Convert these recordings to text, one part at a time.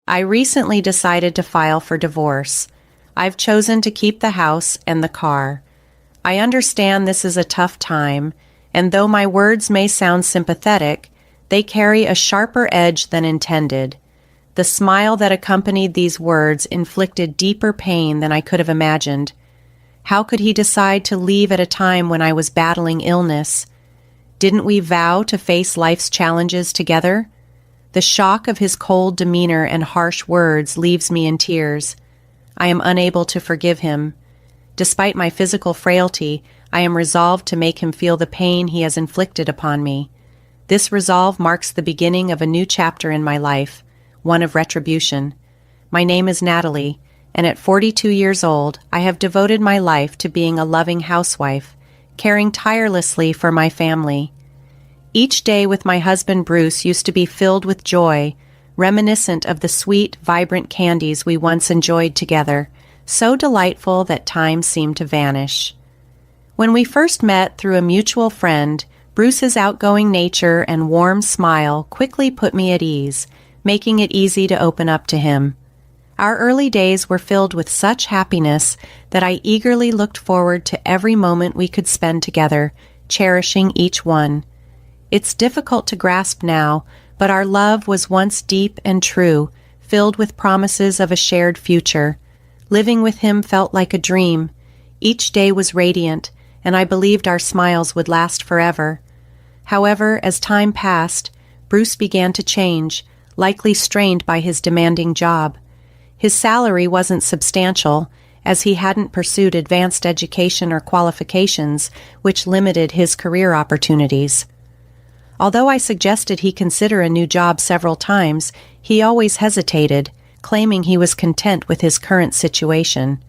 I recently decided to file for divorce. I've chosen to keep the house and the car. I understand this is a tough time, and though my words may sound sympathetic, they carry a sharper edge than intended. The smile that accompanied these words inflicted deeper pain than I could have imagined. How could he decide to leave at a time when I was battling illness? Didn't we vow to face life's challenges together? The shock of his cold demeanor and harsh words leaves me in tears. I am unable to forgive him. Despite my physical frailty, I am resolved to make him feel the pain he has inflicted upon me. This resolve marks the beginning of a new chapter in my life, one of retribution. My name is Natalie, and at 42 years old, I have devoted my life to being a loving housewife, caring tirelessly for my family. Each day with my husband Bruce used to be filled with joy, reminiscent of the sweet, vibrant candies we once enjoyed together, so delightful that time seemed to vanish. When we first met through a mutual friend, Bruce's outgoing nature and warm smile quickly put me at ease, making it easy to open up to him. Our early days were filled with such happiness that I eagerly looked forward to every moment we could spend together, cherishing each one. It's difficult to grasp now, but our love was once deep and true, filled with promises of a shared future. Living with him felt like a dream. Each day was radiant, and I believed our smiles would last forever. However, as time passed, Bruce began to change, likely strained by his demanding job. His salary wasn't substantial, as he hadn't pursued advanced education or qualifications, which limited his career opportunities. Although I suggested he consider a new job several times, he always hesitated, claiming he was content with his current situation.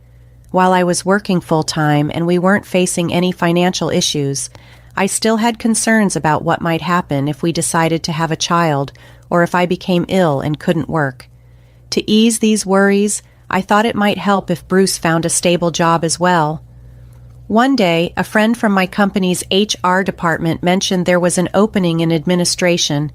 While I was working full-time and we weren't facing any financial issues, I still had concerns about what might happen if we decided to have a child or if I became ill and couldn't work. To ease these worries, I thought it might help if Bruce found a stable job as well. One day, a friend from my company's HR department mentioned there was an opening in administration.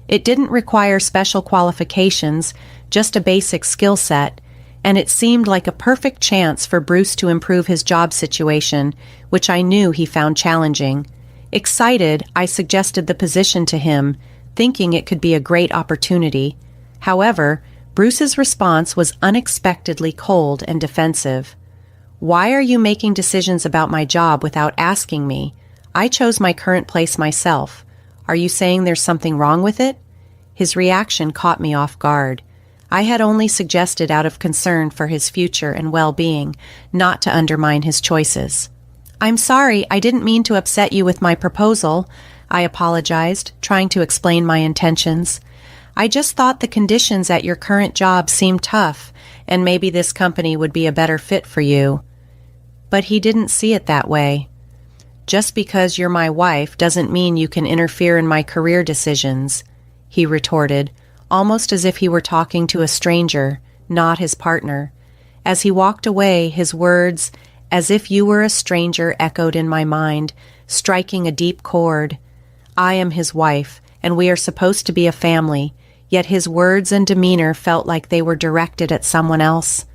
It didn't require special qualifications, just a basic skill set, and it seemed like a perfect chance for Bruce to improve his job situation, which I knew he found challenging. Excited, I suggested the position to him, thinking it could be a great opportunity. However, Bruce's response was unexpectedly cold and defensive. "Why are you making decisions about my job without asking me? I chose my current place myself. Are you saying there's something wrong with it?" His reaction caught me off guard. I had only suggested out of concern for his future and well-being, not to undermine his choices. "I'm sorry, I didn't mean to upset you with my proposal," I apologized, trying to explain my intentions. "I just thought the conditions at your current job seemed tough, and maybe this company would be a better fit for you." But he didn't see it that way. "Just because you're my wife doesn't mean you can interfere in my career decisions," he retorted, almost as if he were talking to a stranger, not his partner. As he walked away, his words, "as if you were a stranger," echoed in my mind, striking a deep chord. I am his wife, and we are supposed to be a family, yet his words and demeanor felt like they were directed at someone else.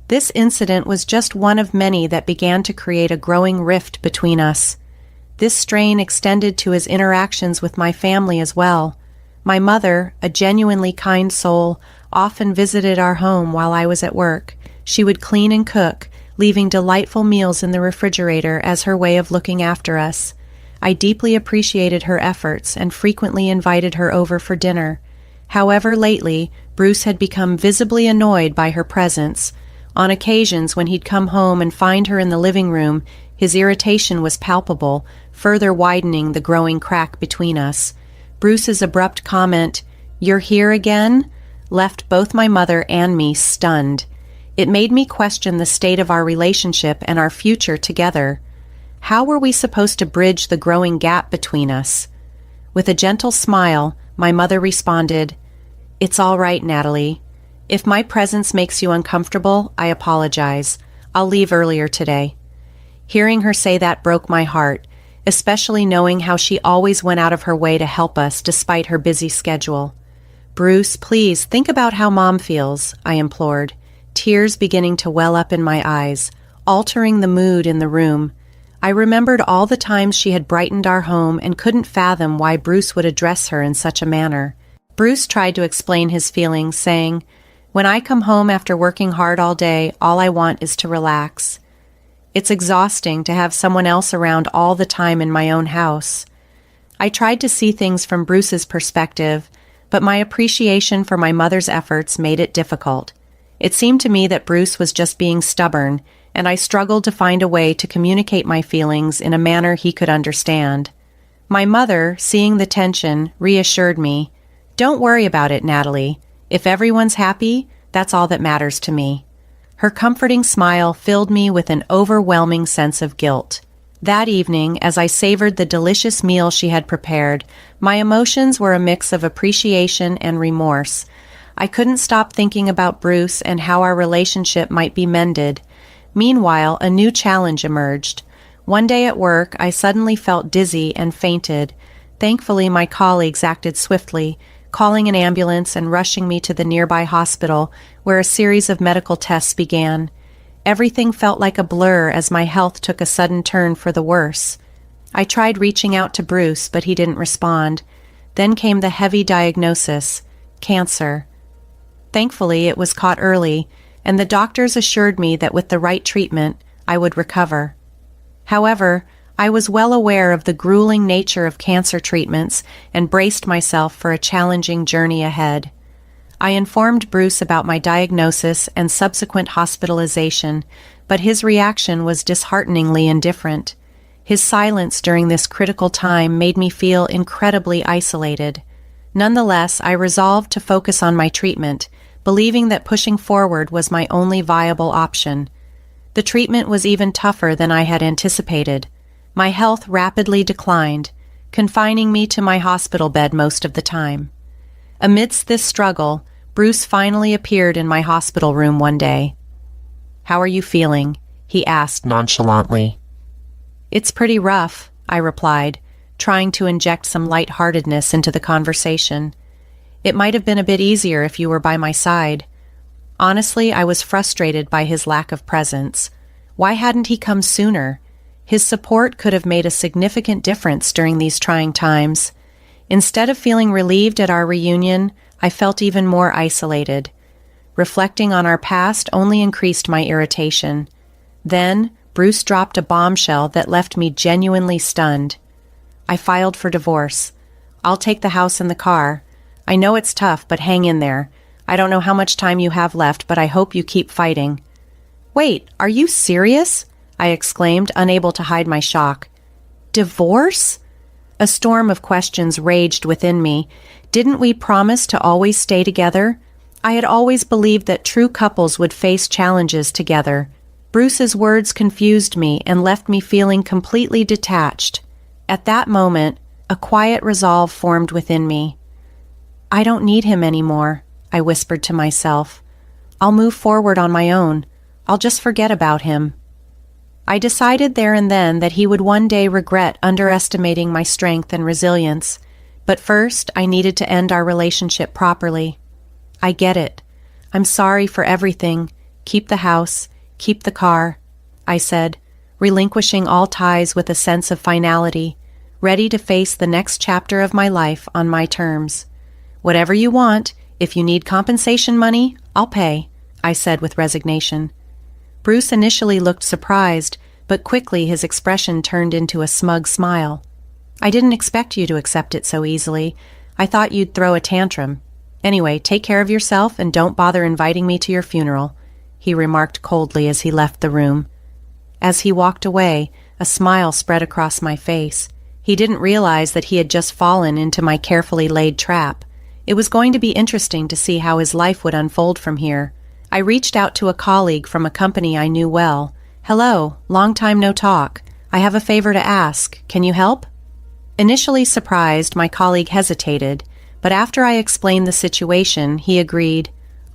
This incident was just one of many that began to create a growing rift between us. This strain extended to his interactions with my family as well. My mother, a genuinely kind soul, often visited our home while I was at work. She would clean and cook, leaving delightful meals in the refrigerator as her way of looking after us. I deeply appreciated her efforts and frequently invited her over for dinner. However, lately, Bruce had become visibly annoyed by her presence. On occasions when he'd come home and find her in the living room, his irritation was palpable, further widening the growing crack between us. Bruce's abrupt comment, "You're here again?" left both my mother and me stunned. It made me question the state of our relationship and our future together. How were we supposed to bridge the growing gap between us? With a gentle smile, my mother responded, "It's all right, Natalie. If my presence makes you uncomfortable, I apologize. I'll leave earlier today." Hearing her say that broke my heart, especially knowing how she always went out of her way to help us despite her busy schedule. "Bruce, please, think about how Mom feels," I implored, tears beginning to well up in my eyes, altering the mood in the room. I remembered all the times she had brightened our home and couldn't fathom why Bruce would address her in such a manner. Bruce tried to explain his feelings, saying, "When I come home after working hard all day, all I want is to relax. It's exhausting to have someone else around all the time in my own house." I tried to see things from Bruce's perspective, but my appreciation for my mother's efforts made it difficult. It seemed to me that Bruce was just being stubborn, and I struggled to find a way to communicate my feelings in a manner he could understand. My mother, seeing the tension, reassured me, "Don't worry about it, Natalie. If everyone's happy, that's all that matters to me." Her comforting smile filled me with an overwhelming sense of guilt. That evening, as I savored the delicious meal she had prepared, my emotions were a mix of appreciation and remorse. I couldn't stop thinking about Bruce and how our relationship might be mended. Meanwhile, a new challenge emerged. One day at work, I suddenly felt dizzy and fainted. Thankfully, my colleagues acted swiftly, calling an ambulance and rushing me to the nearby hospital, where a series of medical tests began. Everything felt like a blur as my health took a sudden turn for the worse. I tried reaching out to Bruce, but he didn't respond. Then came the heavy diagnosis: cancer. Thankfully, it was caught early, and the doctors assured me that with the right treatment, I would recover. However, I was well aware of the grueling nature of cancer treatments and braced myself for a challenging journey ahead. I informed Bruce about my diagnosis and subsequent hospitalization, but his reaction was dishearteningly indifferent. His silence during this critical time made me feel incredibly isolated. Nonetheless, I resolved to focus on my treatment, believing that pushing forward was my only viable option. The treatment was even tougher than I had anticipated. My health rapidly declined, confining me to my hospital bed most of the time. Amidst this struggle, Bruce finally appeared in my hospital room one day. "How are you feeling?" he asked nonchalantly. "It's pretty rough," I replied, trying to inject some lightheartedness into the conversation. "It might have been a bit easier if you were by my side." Honestly, I was frustrated by his lack of presence. Why hadn't he come sooner? His support could have made a significant difference during these trying times. Instead of feeling relieved at our reunion, I felt even more isolated. Reflecting on our past only increased my irritation. Then, Bruce dropped a bombshell that left me genuinely stunned. "I filed for divorce. I'll take the house and the car. I know it's tough, but hang in there. I don't know how much time you have left, but I hope you keep fighting." "Wait, are you serious?" I exclaimed, unable to hide my shock. "Divorce?" A storm of questions raged within me. Didn't we promise to always stay together? I had always believed that true couples would face challenges together. Bruce's words confused me and left me feeling completely detached. At that moment, a quiet resolve formed within me. "I don't need him anymore," I whispered to myself. "I'll move forward on my own. I'll just forget about him." I decided there and then that he would one day regret underestimating my strength and resilience, but first I needed to end our relationship properly. "I get it. I'm sorry for everything. Keep the house, keep the car," I said, relinquishing all ties with a sense of finality, ready to face the next chapter of my life on my terms. "Whatever you want, if you need compensation money, I'll pay," I said with resignation. Bruce initially looked surprised, but quickly his expression turned into a smug smile. "I didn't expect you to accept it so easily. I thought you'd throw a tantrum. Anyway, take care of yourself and don't bother inviting me to your funeral," he remarked coldly as he left the room. As he walked away, a smile spread across my face. He didn't realize that he had just fallen into my carefully laid trap. It was going to be interesting to see how his life would unfold from here. I reached out to a colleague from a company I knew well. "Hello, long time no talk. I have a favor to ask. Can you help?" Initially surprised, my colleague hesitated, but after I explained the situation, he agreed.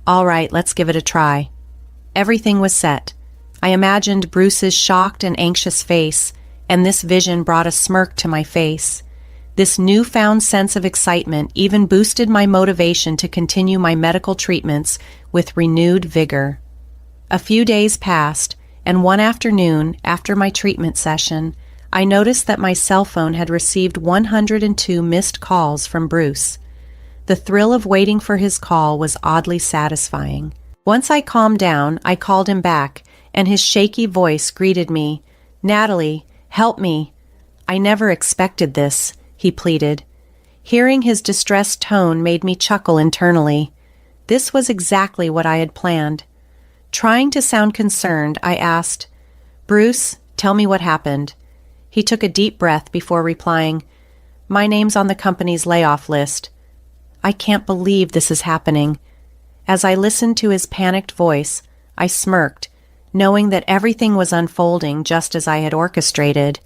"All right, let's give it a try." Everything was set. I imagined Bruce's shocked and anxious face, and this vision brought a smirk to my face. This newfound sense of excitement even boosted my motivation to continue my medical treatments with renewed vigor. A few days passed, and one afternoon, after my treatment session, I noticed that my cell phone had received 102 missed calls from Bruce. The thrill of waiting for his call was oddly satisfying. Once I calmed down, I called him back, and his shaky voice greeted me. "Natalie, help me." "I never expected this," he pleaded. Hearing his distressed tone made me chuckle internally. This was exactly what I had planned. Trying to sound concerned, I asked, "Bruce, tell me what happened." He took a deep breath before replying, "My name's on the company's layoff list." I can't believe this is happening. As I listened to his panicked voice, I smirked, knowing that everything was unfolding just as I had orchestrated.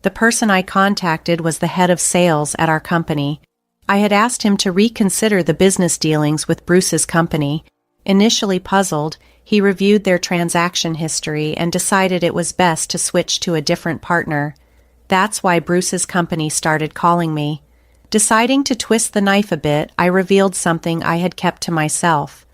The person I contacted was the head of sales at our company. I had asked him to reconsider the business dealings with Bruce's company. Initially puzzled, he reviewed their transaction history and decided it was best to switch to a different partner. That's why Bruce's company started calling me. Deciding to twist the knife a bit, I revealed something I had kept to myself.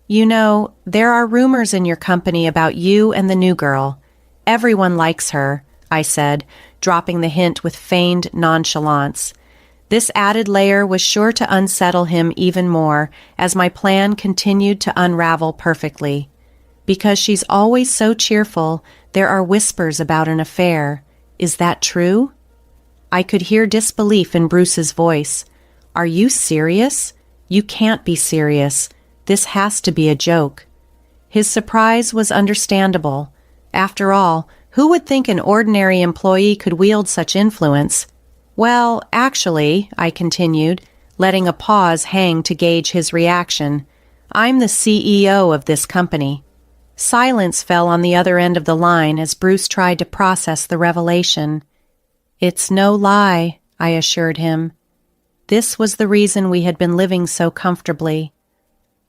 "You know, there are rumors in your company about you and the new girl. Everyone likes her," I said, dropping the hint with feigned nonchalance. This added layer was sure to unsettle him even more as my plan continued to unravel perfectly. "Because she's always so cheerful, there are whispers about an affair. Is that true?" I could hear disbelief in Bruce's voice. "Are you serious? You can't be serious. This has to be a joke." His surprise was understandable. After all, who would think an ordinary employee could wield such influence? "Well, actually," I continued, letting a pause hang to gauge his reaction, "I'm the CEO of this company." Silence fell on the other end of the line as Bruce tried to process the revelation. "It's no lie," I assured him. This was the reason we had been living so comfortably.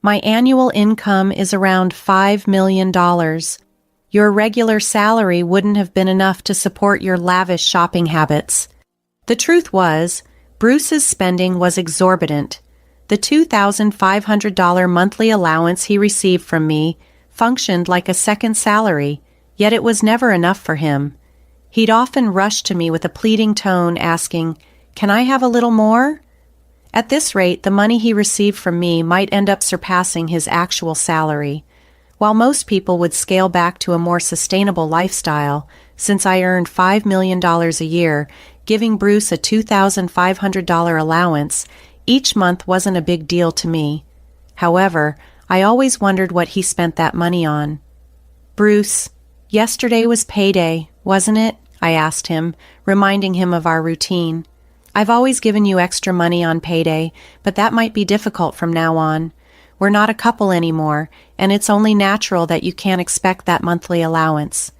"My annual income is around $5 million. Your regular salary wouldn't have been enough to support your lavish shopping habits." The truth was, Bruce's spending was exorbitant. The $2,500 monthly allowance he received from me functioned like a second salary, yet it was never enough for him. He'd often rush to me with a pleading tone, asking, "Can I have a little more?" At this rate, the money he received from me might end up surpassing his actual salary. While most people would scale back to a more sustainable lifestyle, since I earned $5 million a year, giving Bruce a $2,500 allowance each month wasn't a big deal to me. However, I always wondered what he spent that money on. "Bruce, yesterday was payday, wasn't it?" I asked him, reminding him of our routine. "I've always given you extra money on payday, but that might be difficult from now on. We're not a couple anymore, and it's only natural that you can't expect that monthly allowance."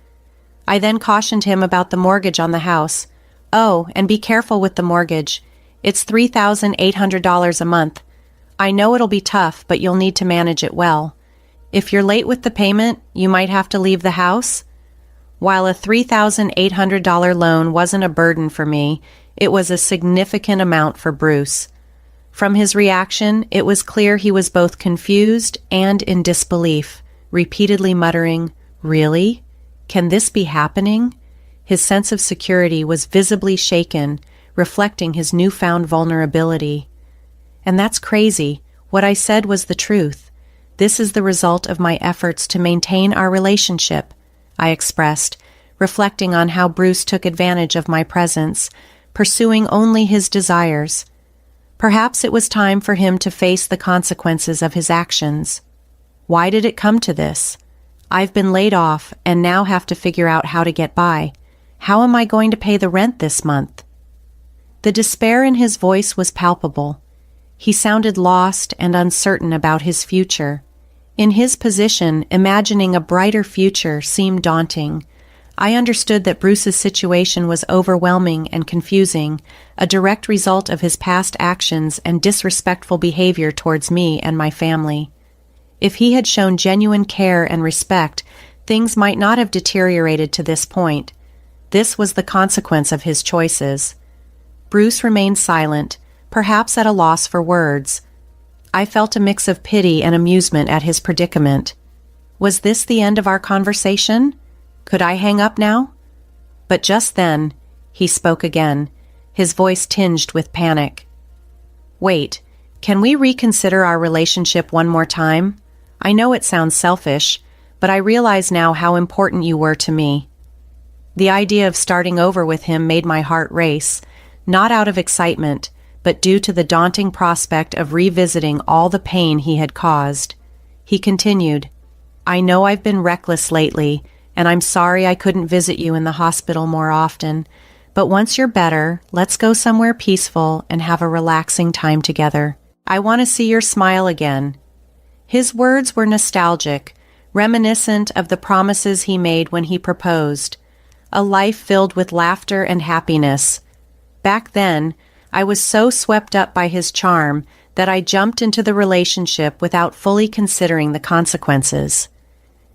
I then cautioned him about the mortgage on the house. "Oh, and be careful with the mortgage. It's $3,800 a month. I know it'll be tough, but you'll need to manage it well. If you're late with the payment, you might have to leave the house." While a $3,800 loan wasn't a burden for me, it was a significant amount for Bruce. From his reaction, it was clear he was both confused and in disbelief, repeatedly muttering, "Really? Can this be happening?" His sense of security was visibly shaken, reflecting his newfound vulnerability. "And that's crazy. What I said was the truth. This is the result of my efforts to maintain our relationship," I expressed, reflecting on how Bruce took advantage of my presence, pursuing only his desires. Perhaps it was time for him to face the consequences of his actions. Why did it come to this? I've been laid off and now have to figure out how to get by. How am I going to pay the rent this month? The despair in his voice was palpable. He sounded lost and uncertain about his future. In his position, imagining a brighter future seemed daunting. I understood that Bruce's situation was overwhelming and confusing, a direct result of his past actions and disrespectful behavior towards me and my family. If he had shown genuine care and respect, things might not have deteriorated to this point. This was the consequence of his choices. Bruce remained silent, perhaps at a loss for words. I felt a mix of pity and amusement at his predicament. Was this the end of our conversation? Could I hang up now? But just then, he spoke again, his voice tinged with panic. Wait, can we reconsider our relationship one more time? I know it sounds selfish, but I realize now how important you were to me. The idea of starting over with him made my heart race, not out of excitement, but due to the daunting prospect of revisiting all the pain he had caused. He continued, I know I've been reckless lately, and I'm sorry I couldn't visit you in the hospital more often, but once you're better, let's go somewhere peaceful and have a relaxing time together. I want to see your smile again. His words were nostalgic, reminiscent of the promises he made when he proposed, a life filled with laughter and happiness. Back then, I was so swept up by his charm that I jumped into the relationship without fully considering the consequences.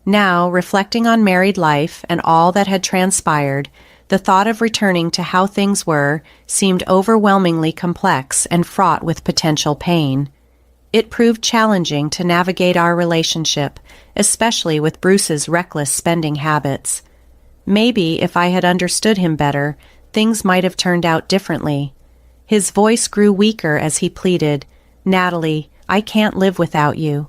Now, reflecting on married life and all that had transpired, the thought of returning to how things were seemed overwhelmingly complex and fraught with potential pain. It proved challenging to navigate our relationship, especially with Bruce's reckless spending habits. Maybe if I had understood him better, things might have turned out differently. His voice grew weaker as he pleaded, Natalie, I can't live without you.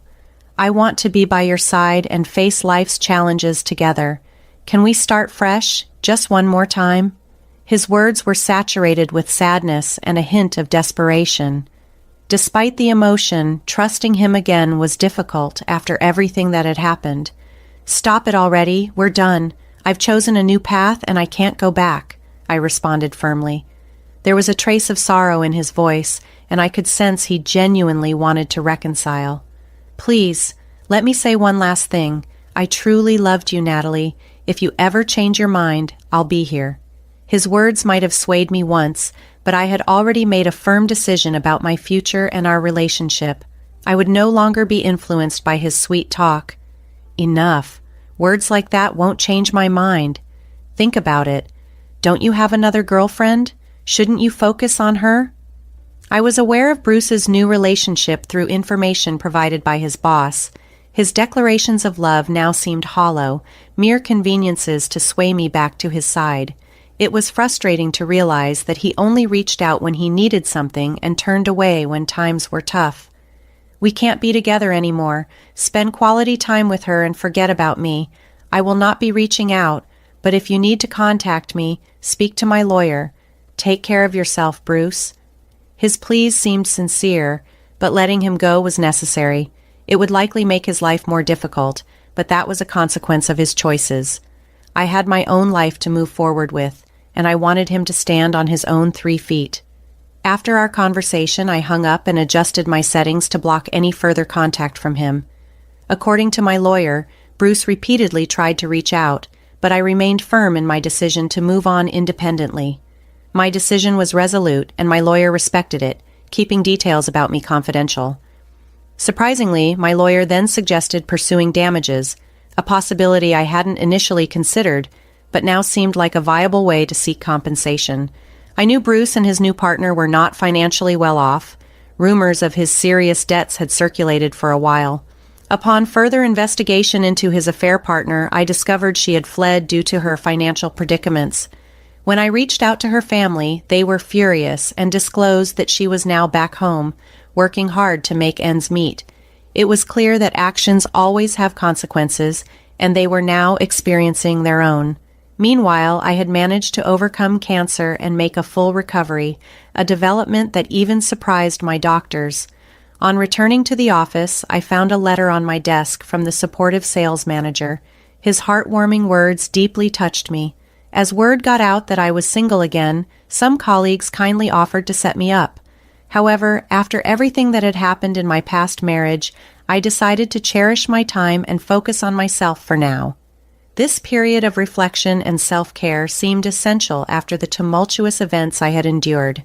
I want to be by your side and face life's challenges together. Can we start fresh, just one more time? His words were saturated with sadness and a hint of desperation. Despite the emotion, trusting him again was difficult after everything that had happened. Stop it already, we're done. I've chosen a new path and I can't go back, I responded firmly. There was a trace of sorrow in his voice, and I could sense he genuinely wanted to reconcile. Please, let me say one last thing. I truly loved you, Natalie. If you ever change your mind, I'll be here. His words might have swayed me once, but I had already made a firm decision about my future and our relationship. I would no longer be influenced by his sweet talk. Enough. Words like that won't change my mind. Think about it. Don't you have another girlfriend? Shouldn't you focus on her? I was aware of Bruce's new relationship through information provided by his boss. His declarations of love now seemed hollow, mere conveniences to sway me back to his side. It was frustrating to realize that he only reached out when he needed something and turned away when times were tough. We can't be together anymore. Spend quality time with her and forget about me. I will not be reaching out, but if you need to contact me, speak to my lawyer. Take care of yourself, Bruce. His pleas seemed sincere, but letting him go was necessary. It would likely make his life more difficult, but that was a consequence of his choices. I had my own life to move forward with, and I wanted him to stand on his own 3 feet. After our conversation, I hung up and adjusted my settings to block any further contact from him. According to my lawyer, Bruce repeatedly tried to reach out, but I remained firm in my decision to move on independently. My decision was resolute, and my lawyer respected it, keeping details about me confidential. Surprisingly, my lawyer then suggested pursuing damages, a possibility I hadn't initially considered, but now seemed like a viable way to seek compensation. I knew Bruce and his new partner were not financially well off. Rumors of his serious debts had circulated for a while. Upon further investigation into his affair partner, I discovered she had fled due to her financial predicaments. When I reached out to her family, they were furious and disclosed that she was now back home, working hard to make ends meet. It was clear that actions always have consequences, and they were now experiencing their own. Meanwhile, I had managed to overcome cancer and make a full recovery, a development that even surprised my doctors. On returning to the office, I found a letter on my desk from the supportive sales manager. His heartwarming words deeply touched me. As word got out that I was single again, some colleagues kindly offered to set me up. However, after everything that had happened in my past marriage, I decided to cherish my time and focus on myself for now. This period of reflection and self-care seemed essential after the tumultuous events I had endured.